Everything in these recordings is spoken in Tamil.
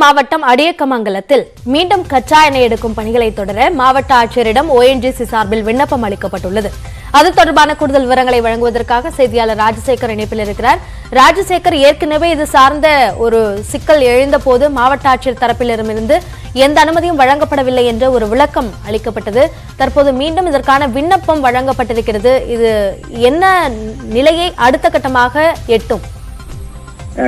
மாவட்டம் அடியக்கமங்கலத்தில் மீண்டும் கச்சா எண்ணெய் எடுக்கும் பணிகளை தொடர மாவட்ட ஆட்சியரிடம் ONGC சார்பில் விண்ணப்பம் அளிக்கப்பட்டுள்ளது. அது தொடர்பான கூடுதல் விவரங்களை வழங்குவதற்காக செய்தியாளர் ராஜசேகர் இணைப்பில் இருக்கிறார். ராஜசேகர், ஏற்கனவே இது சார்ந்த ஒரு சிக்கல் எழுந்த போது மாவட்ட ஆட்சியர் தரப்பிலிருந்து எந்த அனுமதியும் வழங்கப்படவில்லை என்ற ஒரு விளக்கம் அளிக்கப்பட்டது. தற்போது மீண்டும் இதற்கான விண்ணப்பம் வழங்கப்பட்டிருக்கிறது. இது என்ன நிலையை அடுத்த கட்டமாக எட்டும்?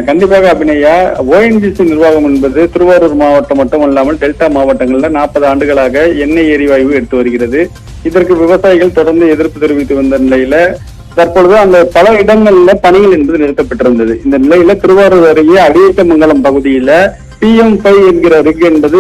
கண்டிப்பாக அபிநயா, ONGC நிர்வாகம் என்பது திருவாரூர் மாவட்டம் மட்டுமல்லாமல் டெல்டா மாவட்டங்கள்ல 40 ஆண்டுகளாக எண்ணெய் எரிவாயு எடுத்து வருகிறது. இதற்கு விவசாயிகள் தொடர்ந்து எதிர்ப்பு தெரிவித்து வந்த நிலையில தற்பொழுது அந்த பல இடங்கள்ல பணிகள் என்பது நிறுத்தப்பட்டிருந்தது. இந்த நிலையில திருவாரூர் அருகே அடியக்கமங்கலம் பகுதியில PM5 என்கிற ரிக் என்பது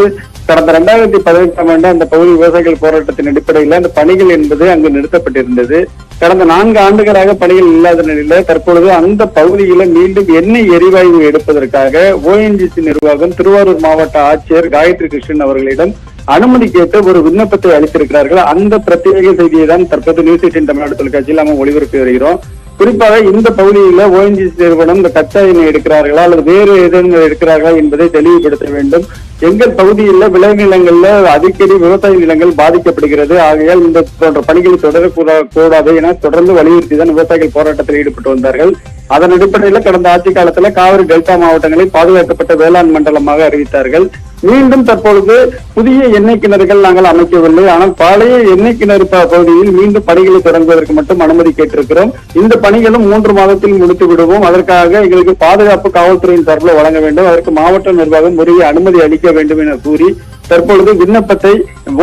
கடந்த 2018ஆம் ஆண்டு அந்த பகுதி விவசாயிகள் போராட்டத்தின் அடிப்படையில் அந்த பணிகள் என்பது அங்கு நிறுத்தப்பட்டிருந்தது. கடந்த 4 ஆண்டுகளாக பணிகள் இல்லாத நிலையில தற்பொழுது அந்த பகுதியில மீண்டும் எண்ணெய் எரிவாயு எடுப்பதற்காக ONGC நிர்வாகம் திருவாரூர் மாவட்ட ஆட்சியர் காயத்ரி கிருஷ்ணன் அவர்களிடம் அனுமதி கேட்டு ஒரு விண்ணப்பத்தை அளித்திருக்கிறார்கள். அந்த பிரத்யேக செய்தியை தான் தற்போது நியூஸ் 18 தமிழ்நாடு தொலைக்காட்சியில் நாம் ஒளிபரப்பி வருகிறோம். குறிப்பாக இந்த பகுதியில ONGC நிறுவனம் இந்த கச்சா எண்ணெய் எடுக்கிறார்களா அல்லது வேறு ஏதேனும் எடுக்கிறார்களா என்பதை தெளிவுபடுத்த வேண்டும். எங்கள் பகுதியில் விளைநிலங்கள்ல அடிக்கடி விவசாய நிலங்கள் பாதிக்கப்படுகிறது. ஆகையால் இந்த போன்ற பணிகளை தொடரக்கூடாது என தொடர்ந்து வலியுறுத்தி தான் விவசாயிகள் போராட்டத்தில் ஈடுபட்டு வந்தார்கள். அதன் அடிப்படையில் கடந்த ஆட்சி காலத்துல காவிரி டெல்டா மாவட்டங்களை பாதுகாக்கப்பட்ட வேளாண் மண்டலமாக அறிவித்தார்கள். மீண்டும் தற்பொழுது புதிய எண்ணெய் கிணறுகள் நாங்கள் அமைக்கவில்லை, ஆனால் பழைய எண்ணெய் கிணறு பகுதியில் மீண்டும் பணிகளை தொடங்குவதற்கு மட்டும் அனுமதி கேட்டிருக்கிறோம். இந்த பணிகளும் 3 மாதத்தில் முடித்து விடுவோம். அதற்காக எங்களுக்கு பாதுகாப்பு காவல்துறையின் சார்பில் வழங்க வேண்டும். அதற்கு மாவட்ட நிர்வாகம் உரிய அனுமதி அளிக்க வேண்டும் என கூறி தற்பொழுது விண்ணப்பத்தை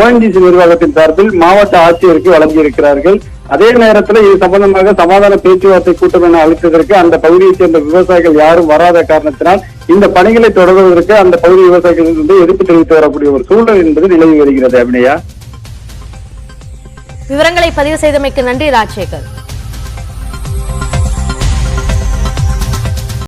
ONGC நிர்வாகத்தின் சார்பில் மாவட்ட ஆட்சியருக்கு வழங்கியிருக்கிறார்கள். அதே நேரத்தில் இது சம்பந்தமாக சமாதான பேச்சுவார்த்தை கூட்டம் என அளித்ததற்கு அந்த பகுதியைச் சேர்ந்த விவசாயிகள் யாரும் வராத காரணத்தினால் இந்த பணிகளை தொடர்வதற்கு அந்த பகுதி விவசாயிகள் எதிர்ப்பு தெரிவித்து வரக்கூடிய ஒரு சூழல் என்பது நிலவி வருகிறது. அபிநயா, விவரங்களை பதிவு செய்தமைக்கு நன்றி ராஜசேகர்.